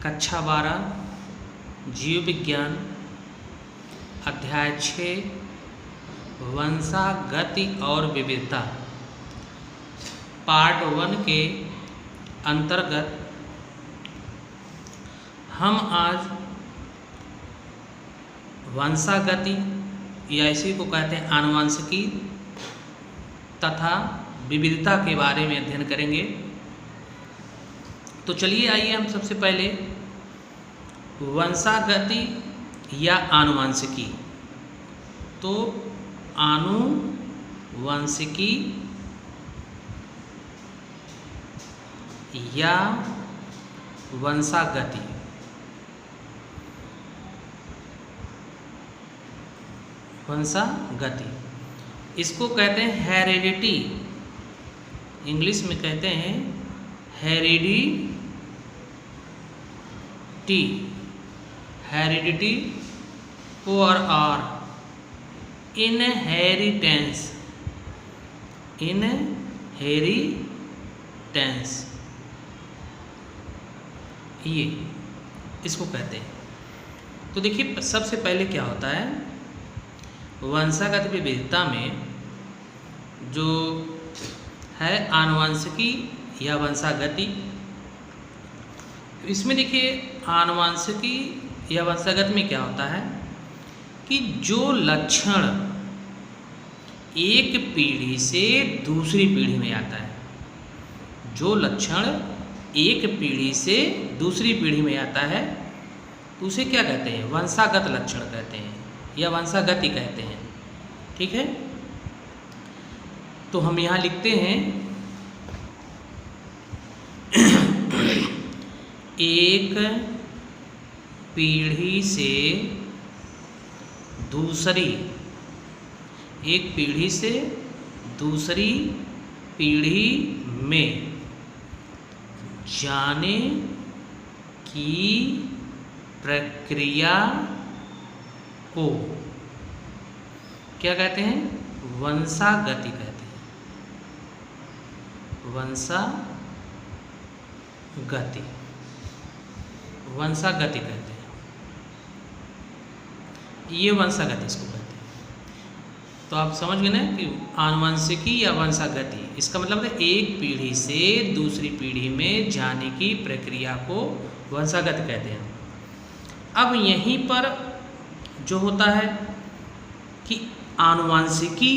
कक्षा 12 जीव विज्ञान अध्याय 6 वंशागति और विविधता पार्ट 1 के अंतर्गत हम आज वंशागति या इसी को कहते हैं आनुवंशिकी तथा विविधता के बारे में अध्ययन करेंगे। तो चलिए आइए हम सबसे पहले वंशागति या आनुवंशिकी, तो आनुवंशिकी या वंशागति इसको कहते हैं हेरिडिटी, इंग्लिश में कहते हैं हेरिडिटी और इनहेरिटेंस ये इसको कहते हैं। तो देखिए सबसे पहले क्या होता है वंशागत विविधता में जो है आनुवंशिकी या वंशागति। इसमें देखिए आनुवंशिकी या वंशागत में क्या होता है कि जो लक्षण एक पीढ़ी से दूसरी पीढ़ी में आता है, जो लक्षण एक पीढ़ी से दूसरी पीढ़ी में आता है तो उसे क्या कहते हैं वंशागत लक्षण कहते हैं या वंशागति कहते हैं। ठीक है, तो हम यहाँ लिखते हैं एक पीढ़ी से दूसरी पीढ़ी में जाने की प्रक्रिया को क्या कहते हैं वंशागति कहते हैं। वंशागति कहते हैं, ये वंशागति इसको कहते हैं। तो आप समझ गए ना कि आनुवंशिकी या वंशागति इसका मतलब है एक पीढ़ी से दूसरी पीढ़ी में जाने की प्रक्रिया को वंशागति कहते हैं। अब यहीं पर जो होता है कि आनुवंशिकी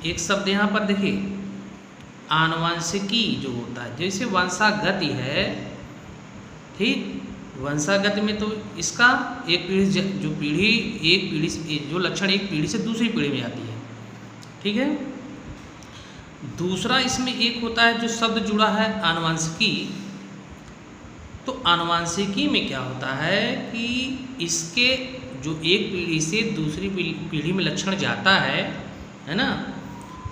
एक शब्द यहाँ पर देखिए आनुवंशिकी जो होता है जैसे वंशागति है, ठीक, वंशागति में तो इसका एक पीढ़ी जो लक्षण एक पीढ़ी से दूसरी पीढ़ी में आती है। ठीक है, दूसरा इसमें एक होता है जो शब्द जुड़ा है आनुवंशिकी। तो आनुवंशिकी में क्या होता है कि इसके जो एक पीढ़ी से दूसरी पीढ़ी में लक्षण जाता है ना,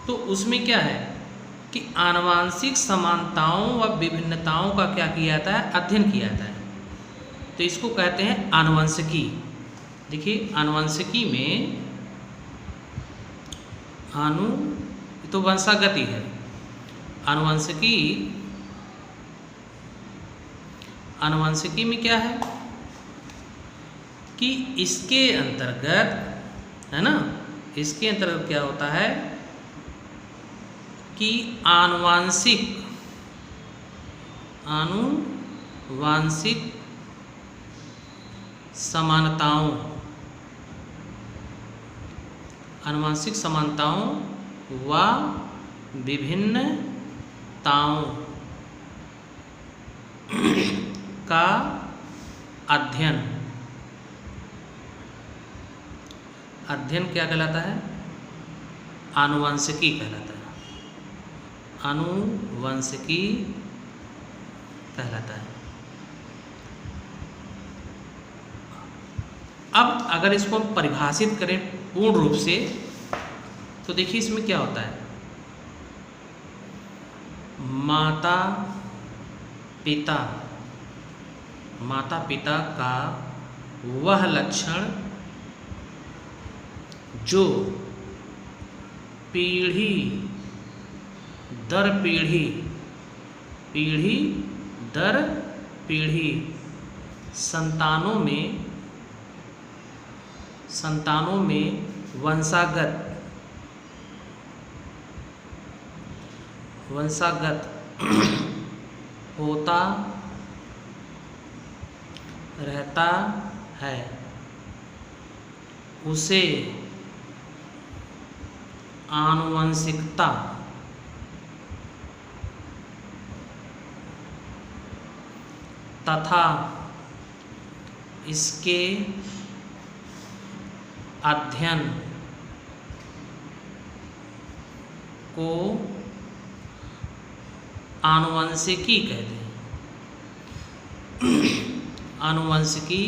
तो उसमें क्या है कि आनुवंशिक समानताओं व विभिन्नताओं का क्या किया जाता है अध्ययन किया जाता है। तो इसको कहते हैं आनुवंशिकी। देखिए आनुवंशिकी में तो वंशागति है, आनुवंशिकी में क्या है कि इसके अंतर्गत है ना, इसके अंतर्गत क्या होता है कि आनुवंशिक समानताओं व विभिन्नताओं का अध्ययन क्या कहलाता है आनुवंशिकी कहलाता है। आनुवंशिकी कहलाता है। अब अगर इसको हम परिभाषित करें पूर्ण रूप से तो देखिए इसमें क्या होता है माता पिता का वह लक्षण जो पीढ़ी दर पीढ़ी संतानों में वंशागत होता रहता है, उसे आनुवंशिकता तथा इसके अध्ययन को आनुवंशिकी कहते हैं। आनुवंशिकी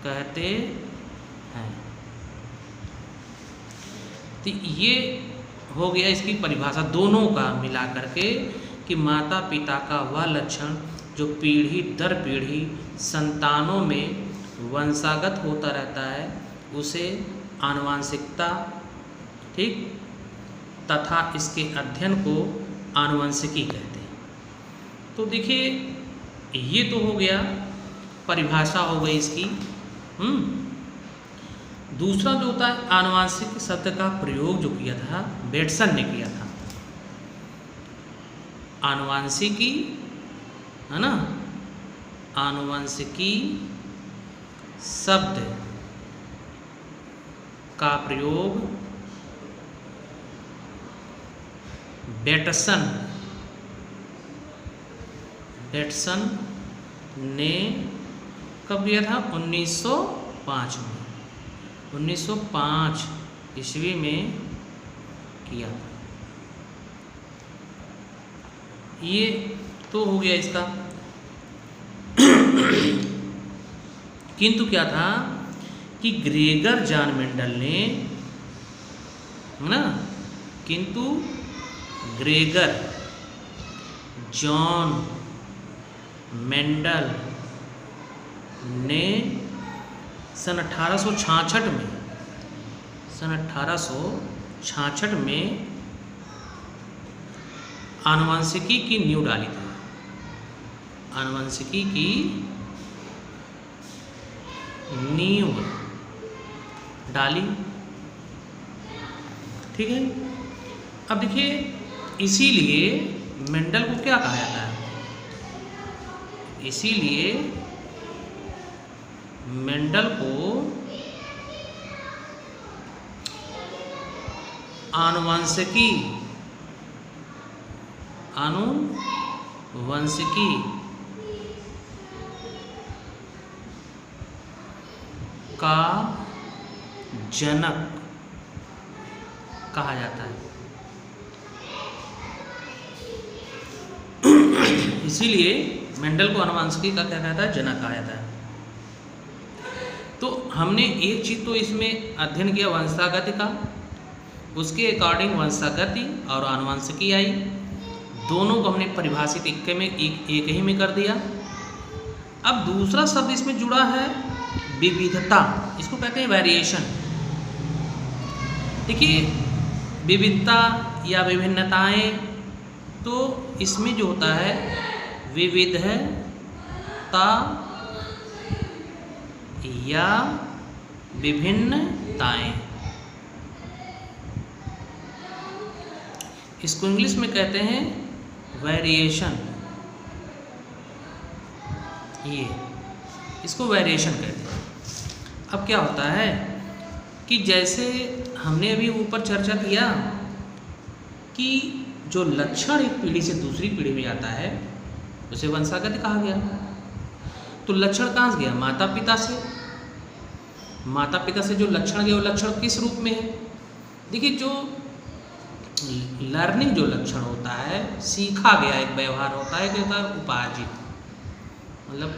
कहते हैं। तो ये हो गया इसकी परिभाषा दोनों का मिला करके कि माता पिता का वह लक्षण जो पीढ़ी दर पीढ़ी संतानों में वंशागत होता रहता है, उसे आनुवंशिकता, ठीक, तथा इसके अध्ययन को आनुवंशिकी कहते हैं। तो देखिए ये तो हो गया, परिभाषा हो गई इसकी। दूसरा जो होता है आनुवंशिक शब्द का प्रयोग जो किया था बेटसन ने किया था। आनुवंशिकी है ना, आनुवंशिकी शब्द का प्रयोग बेटसन ने कब किया था? 1905 में, 1905 ईस्वी में किया था। ये तो हो गया इसका। किंतु क्या था कि ग्रेगर जॉन मेंडल ने, है ना, किंतु ग्रेगर जॉन मेंडल ने सन 1866 में आनुवंशिकी की नींव डाली थी। आनुवंशिकी की नींव डाली, ठीक है। अब देखिए इसीलिए मेंडल को क्या कहा जाता है? इसीलिए मेंडल को आनुवंशिकी का जनक कहा जाता है। इसीलिए मेंडल को आनुवंशिकी का क्या कहता है? जनक कहा जाता है। तो हमने एक चीज़ तो इसमें अध्ययन किया वंशागति का, उसके अकॉर्डिंग वंशागति और आनुवंशिकी आई, दोनों को हमने परिभाषित एक ही में कर दिया। अब दूसरा शब्द इसमें जुड़ा है विविधता, इसको कहते हैं वेरिएशन। देखिए विविधता या विभिन्नताएं, तो इसमें जो होता है विविधता या विभिन्नताएं, इसको इंग्लिश में कहते हैं वेरिएशन। ये इसको वेरिएशन कहते हैं। अब क्या होता है कि जैसे हमने अभी ऊपर चर्चा किया कि जो लक्षण एक पीढ़ी से दूसरी पीढ़ी में आता है उसे वंशागति कहा गया। तो लक्षण कहाँ से गया? माता पिता से। माता पिता से जो लक्षण गया वो लक्षण किस रूप में है? देखिए जो लर्निंग जो लक्षण होता है, सीखा गया एक व्यवहार होता है, क्या होता है? उपार्जित, मतलब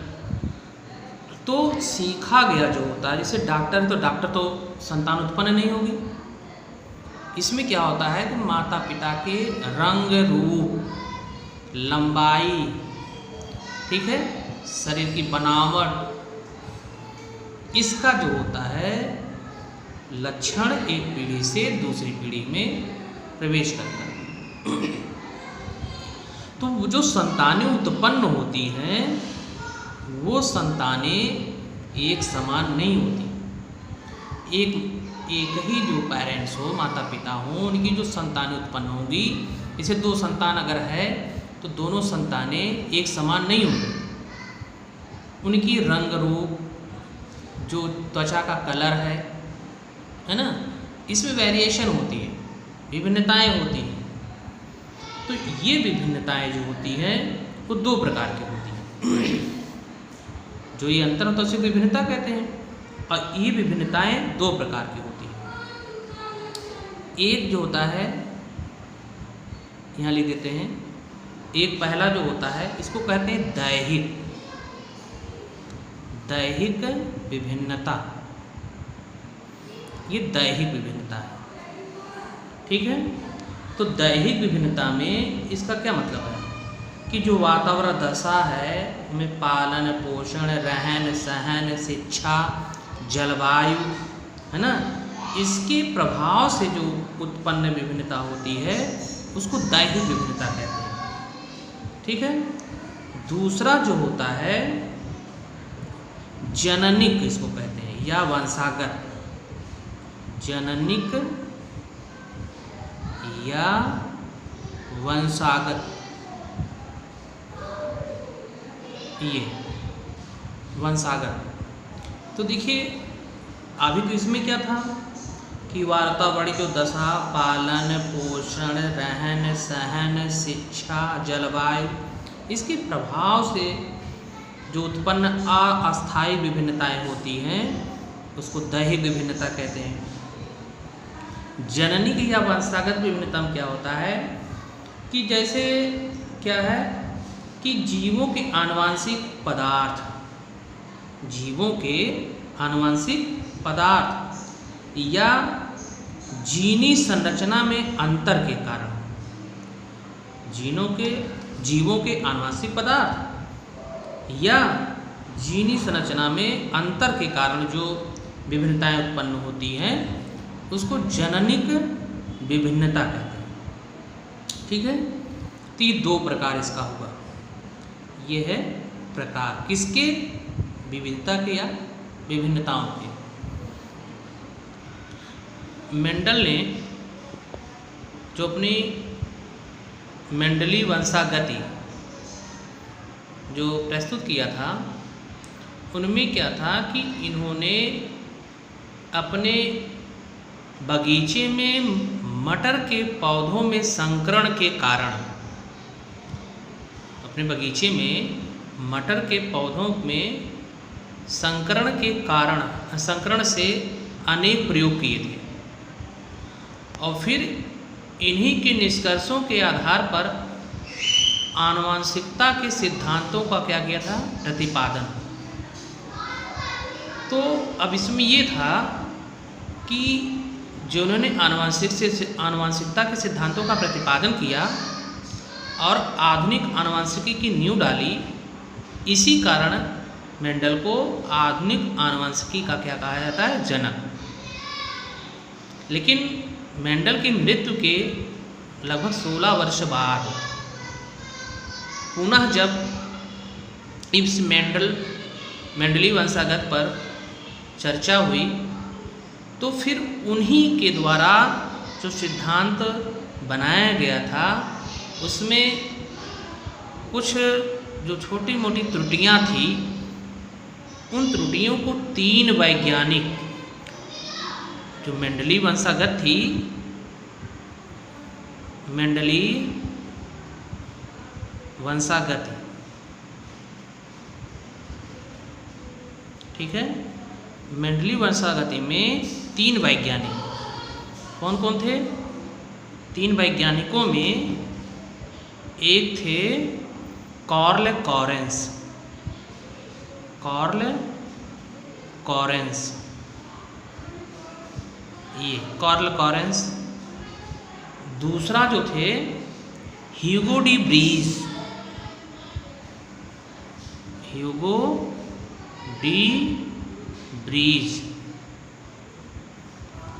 तो सीखा गया जो होता है, जैसे डॉक्टर है तो डॉक्टर तो संतान उत्पन्न नहीं होगी। इसमें क्या होता है कि माता पिता के रंग रूप, लंबाई, ठीक है, शरीर की बनावट, इसका जो होता है लक्षण एक पीढ़ी से दूसरी पीढ़ी में प्रवेश करता है। तो जो संतानें उत्पन्न होती हैं वो संतानें एक समान नहीं होती। एक ही जो पेरेंट्स हो, माता पिता हो, उनकी जो संतानें उत्पन्न होंगी, इसे 2 संतान अगर है तो दोनों संतानें एक समान नहीं होंगी। उनकी रंग रूप, जो त्वचा का कलर है ना, इसमें वेरिएशन होती है, विभिन्नताएं होती हैं। तो ये विभिन्नताएं जो होती हैं वो 2 प्रकार की होती हैं। जो ये अंतर होता है उसे विभिन्नता कहते हैं, और ये विभिन्नताएं 2 प्रकार की होती हैं। एक जो होता है, यहाँ लिख देते हैं, एक पहला जो होता है इसको कहते हैं दैहिक विभिन्नता। ये दैहिक विभिन्नता है, ठीक है। तो दैहिक विभिन्नता में इसका क्या मतलब है कि जो वातावरण दशा है, हमें पालन पोषण, रहन सहन, शिक्षा, जलवायु, है ना, इसके प्रभाव से जो उत्पन्न विभिन्नता होती है उसको दैहिक विभिन्नता कहते हैं, ठीक है। दूसरा जो होता है जननिक, इसको कहते हैं, या वंशागत। जननिक या वंशागत, ये वंशागत। तो देखिए अभी तो इसमें क्या था कि वातावरण जो दशा, पालन पोषण, रहन सहन, शिक्षा, जलवायु, इसके प्रभाव से जो उत्पन्न अस्थायी विभिन्नताएं होती हैं उसको दैहिक विभिन्नता कहते हैं। जननिक या वंशागत विभिन्नता में क्या होता है कि जैसे क्या है कि जीवों के आनुवंशिक पदार्थ या जीनी संरचना में अंतर के कारण, जीवों के आनुवंशिक पदार्थ या जीनी संरचना में अंतर के कारण जो विभिन्नताएं उत्पन्न होती हैं उसको जननिक विभिन्नता कहते हैं, ठीक है। तो ये 2 प्रकार इसका हुआ। ये है प्रकार किसके, विविधता के या विभिन्नताओं के। मेंडल ने जो अपनी मेंडली वंशागति जो प्रस्तुत किया था, उनमें क्या था कि इन्होंने अपने बगीचे में मटर के पौधों में संकरण के कारण, अपने बगीचे में मटर के पौधों में संकरण के कारण, संकरण से अनेक प्रयोग किए थे, और फिर इन्हीं के निष्कर्षों के आधार पर आनुवंशिकता के सिद्धांतों का क्या किया था, प्रतिपादन। तो अब इसमें ये था कि जो उन्होंने आनुवंशिकता के सिद्धांतों का प्रतिपादन किया और आधुनिक आनुवंशिकी की नींव डाली, इसी कारण मेंडल को आधुनिक आनुवंशिकी का क्या कहा जाता है, जनक। लेकिन मेंडल की मृत्यु के लगभग 16 वर्ष बाद पुनः जब इस मेंडली वंशागत पर चर्चा हुई तो फिर उन्हीं के द्वारा जो सिद्धांत बनाया गया था उसमें कुछ जो छोटी मोटी त्रुटियां थी, उन त्रुटियों को 3 वैज्ञानिक, जो मेंडली वंशागत थी, मेंडली वंशागति, ठीक है। मेंडली वंशागति में 3 वैज्ञानिक कौन कौन थे? 3 वैज्ञानिकों में एक थे कार्ल कॉरेंस, ये कार्ल कॉरेंस। दूसरा जो थे ह्यूगो डी ब्रीज,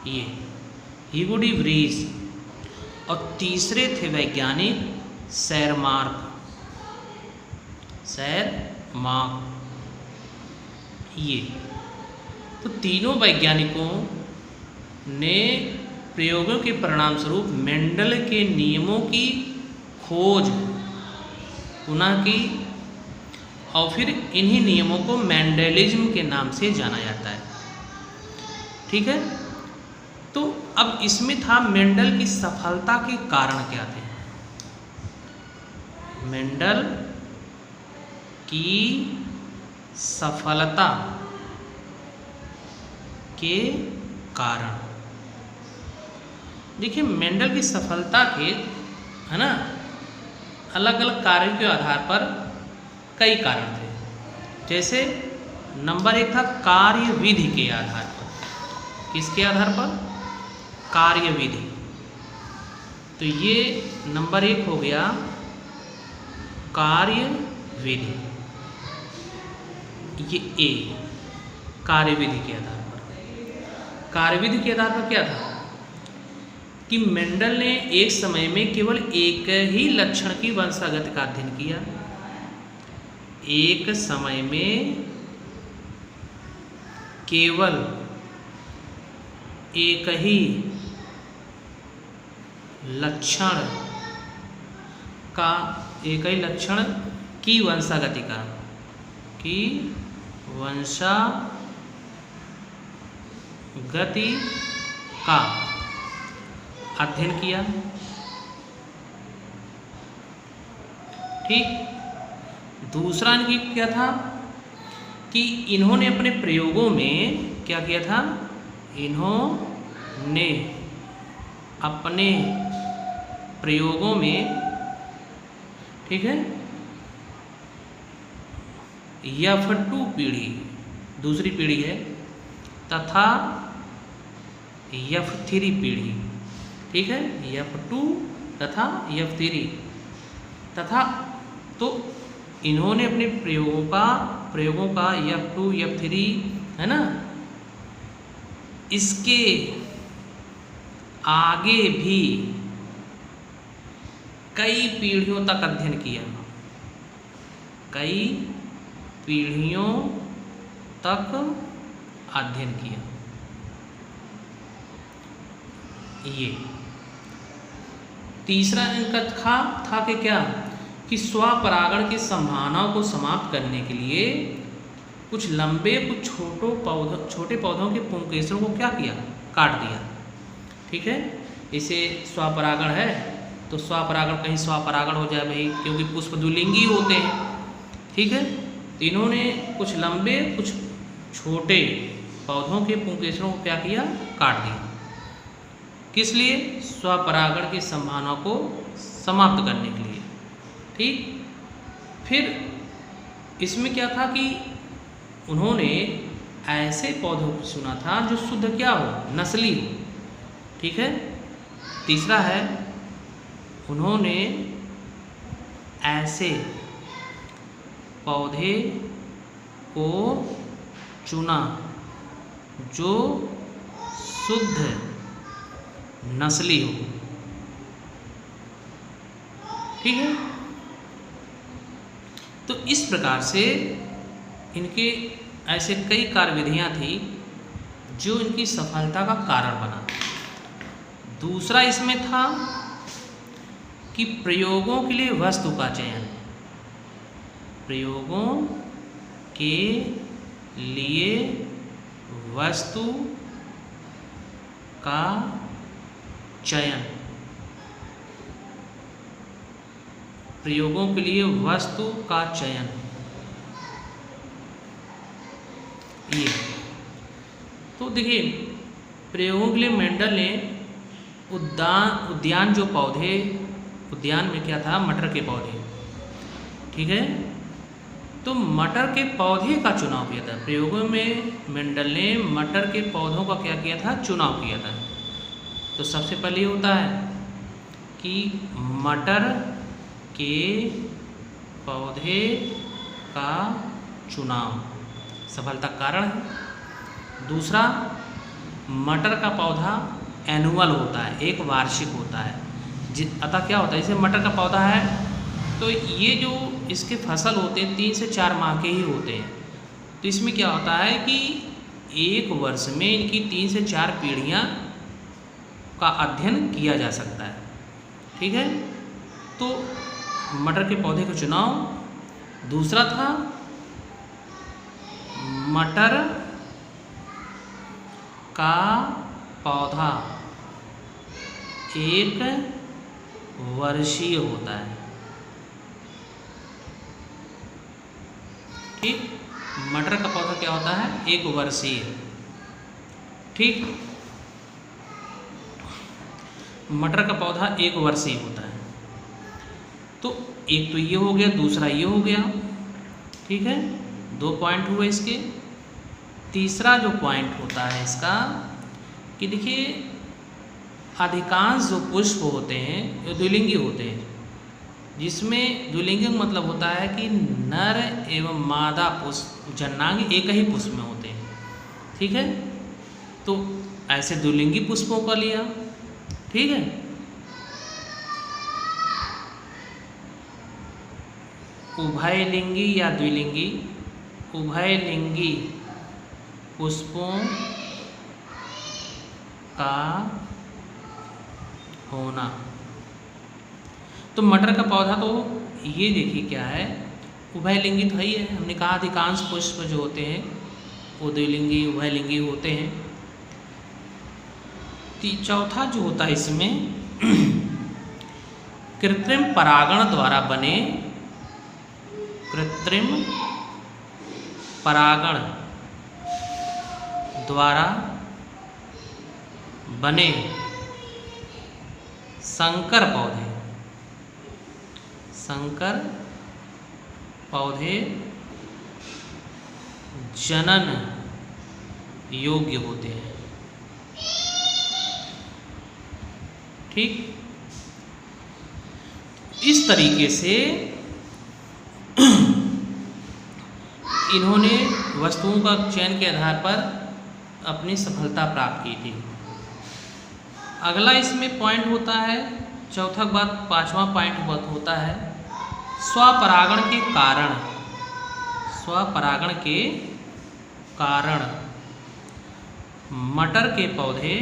ये ह्यूगो डी ब्रीज। और तीसरे थे वैज्ञानिक सैर मार्क। ये तो तीनों वैज्ञानिकों ने प्रयोगों के परिणाम स्वरूप मेंडल के नियमों की खोज पुनः की और फिर इन्हीं नियमों को मेंडलिज्म के नाम से जाना जाता है। ठीक है, तो अब इसमें था मेंडल की सफलता के कारण क्या थे। मेंडल की सफलता के कारण, देखिए मेंडल की सफलता के, है ना, अलग अलग कार्यों के आधार पर कई कारण थे। जैसे नंबर 1 था कार्य विधि के आधार पर। किसके आधार पर? कार्य विधि। तो ये नंबर 1 हो गया कार्य विधि, ये ए कार्य विधि के आधार पर। कार्य विधि के आधार पर क्या था कि मेंडल ने एक समय में केवल एक ही लक्षण की वंशागति का अध्ययन किया। एक समय में केवल एक ही लक्षण की वंशागति का अध्ययन किया। ठीक, दूसरा इनकी क्या था कि इन्होंने अपने प्रयोगों में क्या किया था, इन्होंने अपने प्रयोगों में, ठीक है, F2 पीढ़ी, दूसरी पीढ़ी है, तथा F3 पीढ़ी, ठीक है, F2 तथा F3 तथा, तो इन्होंने अपने प्रयोगों का F2 F3, है ना, इसके आगे भी कई पीढ़ियों तक अध्ययन किया, कई पीढ़ियों तक अध्ययन किया। ये तीसरा इनका था कि क्या कि स्वपरागण की संभावनाओं को समाप्त करने के लिए कुछ लंबे कुछ छोटे पौधों के पुंकेसरों को क्या किया, काट दिया। ठीक है, इसे स्वपरागण है तो स्वपरागण कहीं स्वपरागण हो जाए भाई, क्योंकि पुष्प द्विलिंगी होते हैं। ठीक है, तो इन्होंने कुछ लंबे कुछ छोटे पौधों के पुंकेसरों को क्या किया, काट दिया। किस लिए? स्वपरागण की संभावना को समाप्त करने के लिए। ठीक, फिर इसमें क्या था कि उन्होंने ऐसे पौधों को चुना था जो शुद्ध क्या हो, नस्ली हो। ठीक है, तीसरा है उन्होंने ऐसे पौधे को चुना जो शुद्ध नस्ली हो। ठीक है, तो इस प्रकार से इनके ऐसे कई कार्यविधियां थी जो इनकी सफलता का कारण बना। दूसरा इसमें था कि प्रयोगों के लिए वस्तु का चयन, प्रयोगों के लिए वस्तु का चयन, प्रयोगों के लिए वस्तु का चयन। ये तो देखिए, प्रयोगों के लिए मेंडल ने उद्यान जो पौधे, उद्यान में क्या था, मटर के पौधे। ठीक है, तो मटर के पौधे का चुनाव किया था। प्रयोगों में मेंडल ने मटर के पौधों का क्या किया था, चुनाव किया था। तो सबसे पहले होता है कि मटर के पौधे का चुनाव सफलता का कारण है। दूसरा, मटर का पौधा एनुअल होता है, एक वार्षिक होता है। अतः क्या होता है, जैसे मटर का पौधा है तो ये जो इसके फसल होते हैं 3 से 4 माह के ही होते हैं। तो इसमें क्या होता है कि एक वर्ष में इनकी 3 से 4 पीढ़ियाँ का अध्ययन किया जा सकता है। ठीक है, तो मटर के पौधे का चुनाव। दूसरा था मटर का पौधा एक वर्षीय होता है। ठीक, मटर का पौधा क्या होता है? एक वर्षीय। ठीक, मटर का पौधा एक वर्षीय होता है। तो एक तो ये हो गया, दूसरा ये हो गया। ठीक है, 2 पॉइंट हुए इसके। तीसरा जो पॉइंट होता है इसका कि देखिए अधिकांश जो पुष्प होते हैं ये द्विलिंगी होते हैं, जिसमें द्विलिंगी मतलब होता है कि नर एवं मादा पुष्प जन्नांग एक ही पुष्प में होते हैं। ठीक है, तो ऐसे द्विलिंगी पुष्पों का लिया। ठीक है, उभयलिंगी या द्विलिंगी, उभयलिंगी पुष्पों का होना। तो मटर का पौधा तो ये देखिए क्या है, उभयलिंगी तो ही है। हमने कहा अधिकांश पुष्प जो होते हैं वो द्विलिंगी उभयलिंगी होते हैं। चौथा जो होता है इसमें कृत्रिम परागण द्वारा बने, कृत्रिम परागण द्वारा बने संकर पौधे, संकर पौधे जनन योग्य होते हैं। ठीक, इस तरीके से इन्होंने वस्तुओं का चयन के आधार पर अपनी सफलता प्राप्त की थी। अगला इसमें पॉइंट होता है, चौथा के बाद 5वां पॉइंट होता है स्वपरागण के कारण। स्वपरागण के कारण मटर के पौधे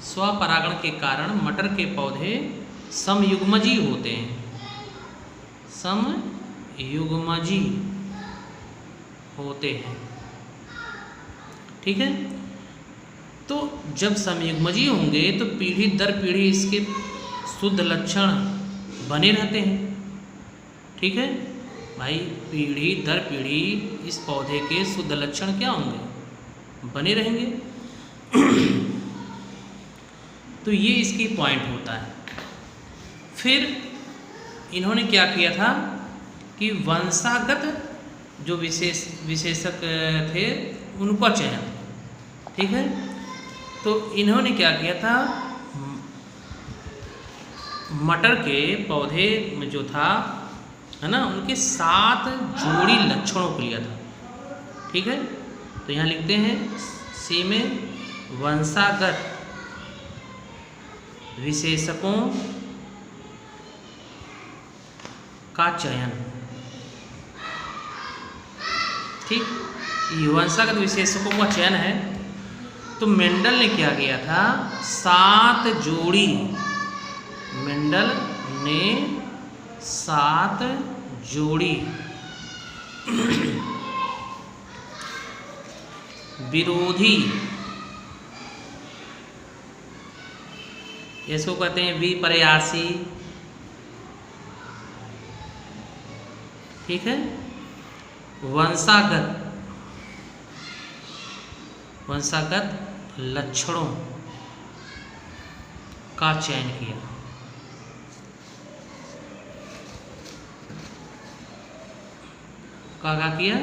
स्वपरागण के कारण मटर के पौधे समयुग्मजी होते हैं। समयुग्मजी होते हैं। ठीक है, तो जब समयुग्मजी होंगे तो पीढ़ी दर पीढ़ी इसके शुद्ध लक्षण बने रहते हैं। ठीक है भाई, पीढ़ी दर पीढ़ी इस पौधे के शुद्ध लक्षण क्या होंगे? बने रहेंगे। तो ये इसकी पॉइंट होता है। फिर इन्होंने क्या किया था कि वंशागत जो विशेषक थे उनका चयन। ठीक है, तो इन्होंने क्या किया था, मटर के पौधे में जो था है ना, उनके 7 जोड़ी लक्षणों को लिया था। ठीक है, तो यहाँ लिखते हैं सी में वंशागत विशेषकों का चयन। ठीक, ये वंशागत विशेषकों का चयन है। तो मेंडल ने क्या किया था, 7 जोड़ी, मेंडल ने 7 जोड़ी विरोधी, इसको कहते हैं विपर्यासी। ठीक है, वंशागत लक्षणों का चयन किया। क्या किया?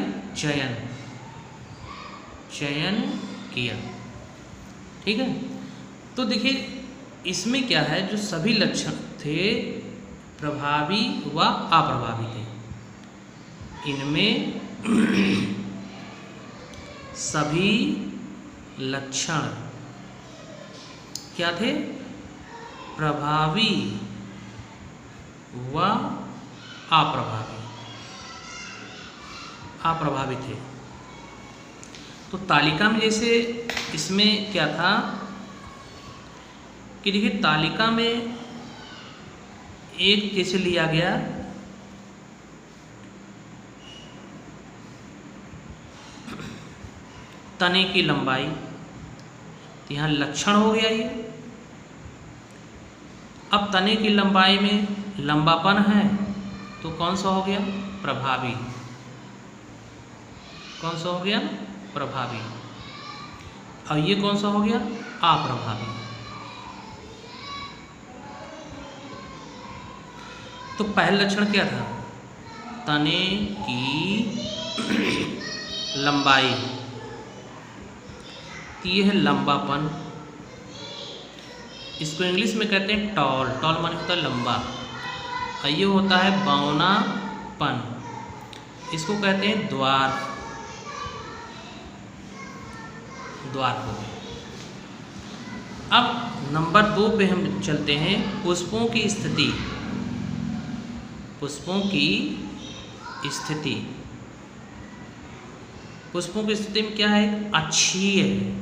चयन किया। ठीक है, तो देखिए इसमें क्या है, जो सभी लक्षण थे प्रभावी व अप्रभावी थे। इनमें सभी लक्षण क्या थे? प्रभावी व अप्रभावित है। तो तालिका में जैसे इसमें क्या था कि देखिए तालिका में एक जैसे लिया गया तने की लंबाई, तो यहाँ लक्षण हो गया ये। अब तने की लंबाई में लंबापन है तो कौन सा हो गया? प्रभावी। कौन सा हो गया? प्रभावी। और ये कौन सा हो गया? अप्रभावी। तो पहला लक्षण क्या था? तने की लंबाई, ये है लंबापन। इसको इंग्लिश में कहते हैं टॉल। टॉल माने होता है लंबा, और ये होता है बौनापन। इसको कहते हैं द्वार। अब नंबर 2 पे हम चलते हैं, पुष्पों की स्थिति। पुष्पों की स्थिति, पुष्पों की स्थिति में क्या है? अक्षीय है।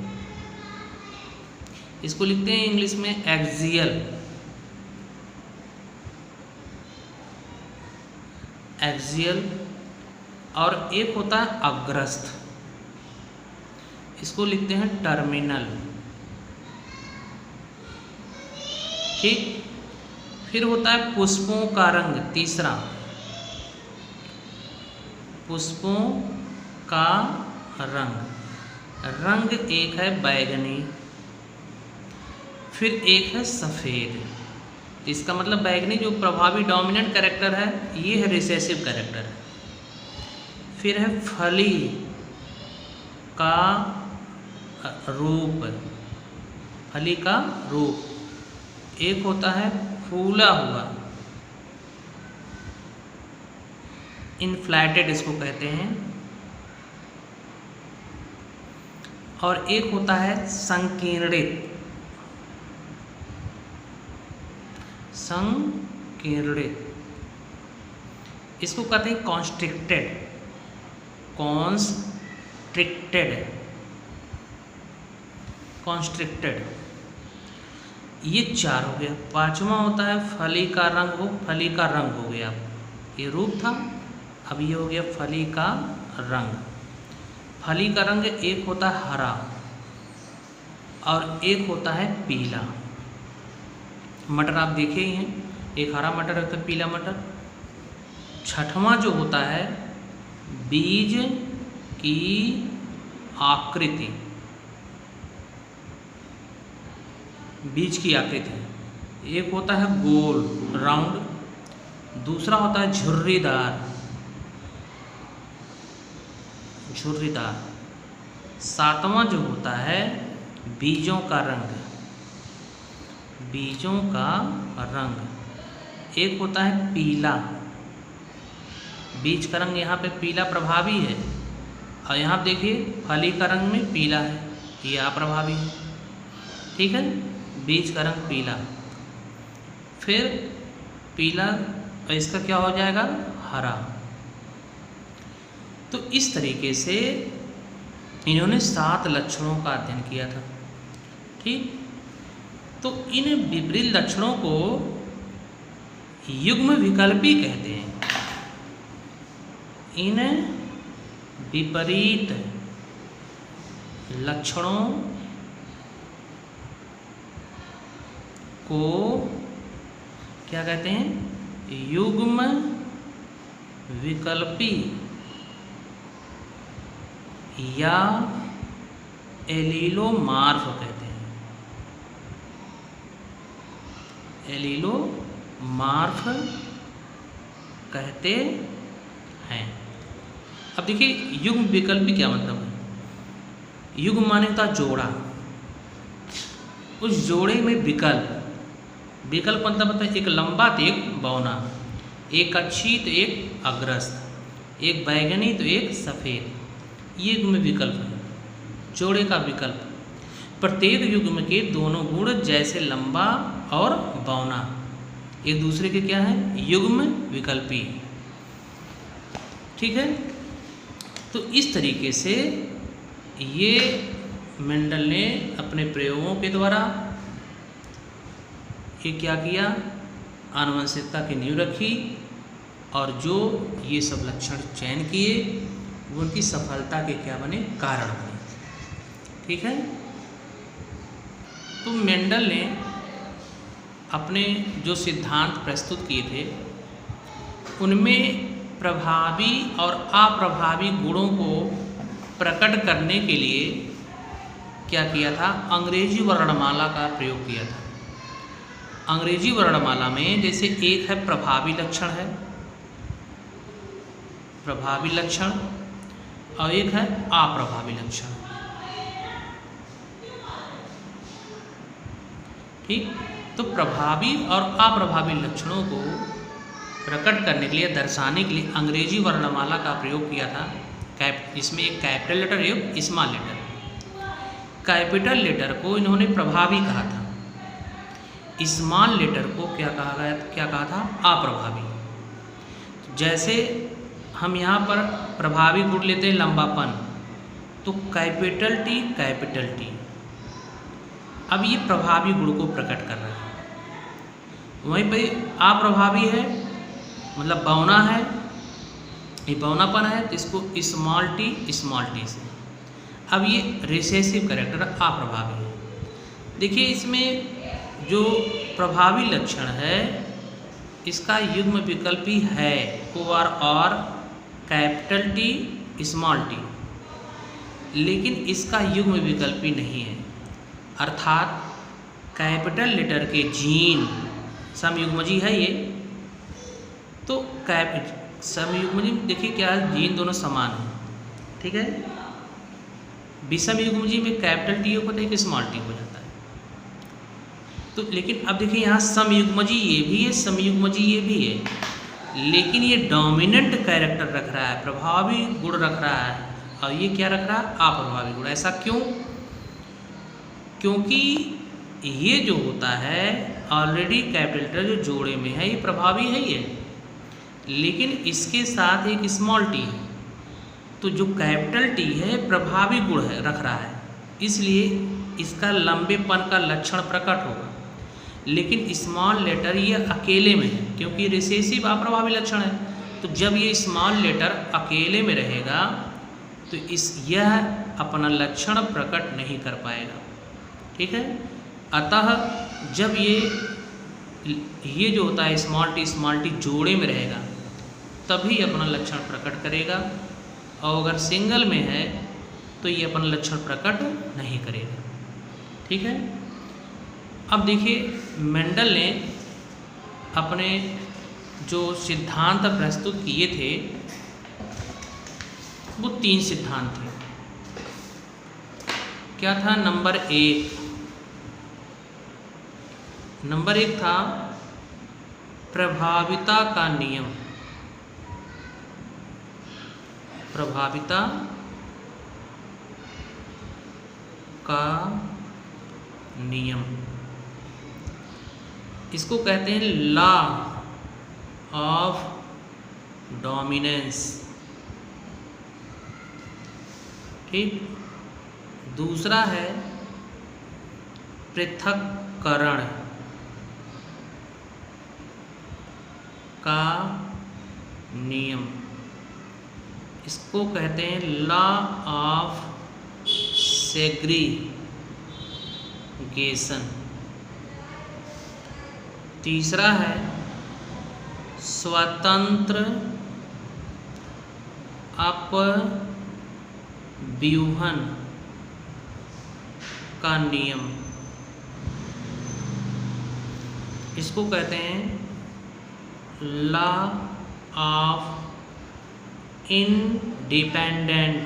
इसको लिखते हैं इंग्लिश में एक्सियल। एक्सियल। और एक होता है अग्रस्त, इसको लिखते हैं टर्मिनल। ठीक। फिर होता है पुष्पों का रंग, तीसरा। पुष्पों का रंग, रंग एक है बैगनी, फिर एक है सफ़ेद। तो इसका मतलब बैगनी जो प्रभावी डोमिनेंट कैरेक्टर है, ये है रिसेसिव कैरेक्टर है। फिर है फली का रूप, फली का रूप। एक होता है फूला हुआ, इनफ्लैटेड इसको कहते हैं। और एक होता है संकीर्णित। संकीर्णित इसको कहते हैं कॉन्स्ट्रिक्टेड। Constricted, constricted. ये 4 हो गया। 5वां होता है फली का रंग हो, फली का रंग हो गया। ये रूप था, अब ये हो गया फली का रंग। फली का रंग एक होता है हरा और एक होता है पीला। मटर आप देखे ही हैं, एक हरा मटर होता है, पीला मटर। 6वां जो होता है बीज की आकृति, बीज की आकृति। एक होता है गोल राउंड, दूसरा होता है झुर्रीदार, झुर्रीदार। 7वां जो होता है बीजों का रंग, बीजों का रंग। एक होता है पीला, बीज का रंग यहाँ पे पीला प्रभावी है, और यहाँ देखिए फली का रंग में पीला है, ये अप्रभावी है। ठीक है, बीज का रंग पीला। फिर पीला, और इसका क्या हो जाएगा? हरा। तो इस तरीके से इन्होंने 7 लक्षणों का अध्ययन किया था। ठीक। तो इन विपरीत लक्षणों को युग्म विकल्पी कहते हैं। इन विपरीत लक्षणों को क्या कहते हैं? युग्म विकल्पी या एलीलोमार्फ कहते हैं। एलीलोमार्फ कहते हैं। अब देखिए युग्म विकल्पी क्या मतलब है? युग्म माने होता जोड़ा, उस जोड़े में विकल्प। विकल्प मतलब होता है एक लंबा तो एक बौना, एक अच्छी तो एक अग्रस्त, एक बैगनी तो एक सफ़ेद। ये युग्म विकल्प है, जोड़े का विकल्प। प्रत्येक युग्म के दोनों गुण जैसे लंबा और बौना एक दूसरे के क्या है? युग्म विकल्पी। ठीक है। तो इस तरीके से ये मेंडल ने अपने प्रयोगों के द्वारा ये क्या किया, आनुवंशिकता की नींव रखी और जो ये सब लक्षण चयन किए वो उनकी सफलता के क्या बने, कारण बने। ठीक है। तो मेंडल ने अपने जो सिद्धांत प्रस्तुत किए थे उनमें प्रभावी और अप्रभावी गुणों को प्रकट करने के लिए क्या किया था, अंग्रेजी वर्णमाला का प्रयोग किया था। अंग्रेजी वर्णमाला में जैसे एक है प्रभावी लक्षण है, प्रभावी लक्षण, और एक है अप्रभावी लक्षण। ठीक। तो प्रभावी और अप्रभावी लक्षणों को प्रकट करने के लिए, दर्शाने के लिए अंग्रेजी वर्णमाला का प्रयोग किया था। इसमें एक कैपिटल लेटर एक स्मॉल लेटर। कैपिटल लेटर को इन्होंने प्रभावी कहा था, स्मॉल लेटर को क्या कहा था, अप्रभावी। जैसे हम यहाँ पर प्रभावी गुण लेते हैं लंबापन, तो कैपिटल टी, अब ये प्रभावी गुण को प्रकट कर रहा है। वहीं पे अप्रभावी है, मतलब बौना है, ये बौनापन है, तो इसको स्मॉल टी से। अब ये रिसेसिव कैरेक्टर अप्रभावी है। देखिए इसमें जो प्रभावी लक्षण है इसका युग्म विकल्पी है और कैपिटल टी स्मॉल टी, लेकिन इसका युग्म विकल्पी नहीं है। अर्थात कैपिटल लेटर के जीन समयुग्मजी है ये, तो समयुग्मजी देखिए क्या जीन दोनों समान है। ठीक है। विषम युग्मजी में कैपिटल टी होता है कि स्मॉल टी हो जाता है। तो लेकिन अब देखिए यहाँ समयुग्मजी ये भी है, समयुग्मजी ये भी है, लेकिन ये डोमिनेंट कैरेक्टर रख रहा है, प्रभावी गुण रख रहा है, और ये क्या रख रहा है, अप्रभावी गुण। ऐसा क्यों? क्योंकि ये जो होता है ऑलरेडी कैपिटल लेटर जो जोड़े में है ये प्रभावी है ये, लेकिन इसके साथ एक स्मॉल टी है, तो जो कैपिटल टी है प्रभावी गुण है रख रहा है, इसलिए इसका लंबेपन का लक्षण प्रकट होगा। लेकिन स्मॉल लेटर ये अकेले में है, क्योंकि रिसेसिव अप्रभावी लक्षण है, तो जब ये स्मॉल लेटर अकेले में रहेगा तो यह अपना लक्षण प्रकट नहीं कर पाएगा। ठीक है। अतः जब ये जो होता है स्मॉल टी जोड़े में रहेगा तभी अपना लक्षण प्रकट करेगा, और अगर सिंगल में है तो ये अपना लक्षण प्रकट नहीं करेगा। ठीक है। अब देखिए मेंडल ने अपने जो सिद्धांत प्रस्तुत किए थे वो 3 सिद्धांत थे। क्या था? नंबर 1 था प्रभाविता का नियम। प्रभाविता का नियम, इसको कहते हैं लॉ ऑफ डोमिनेंस। ठीक। दूसरा है पृथक्करण का नियम, इसको कहते हैं लॉ ऑफ सेग्रीगेशन। तीसरा है स्वतंत्र अपव्यूहन का नियम, इसको कहते हैं लॉ ऑफ इंडिपेंडेंट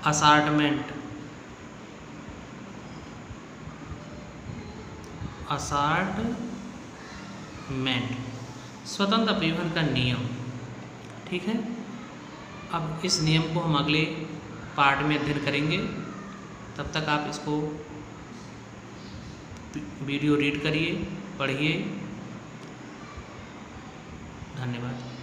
असार्टमेंट। स्वतंत्र अपव्यूहन का नियम। ठीक है। अब इस नियम को हम अगले पार्ट में अध्ययन करेंगे, तब तक आप इसको वीडियो रीड करिए, पढ़िए धन्यवाद।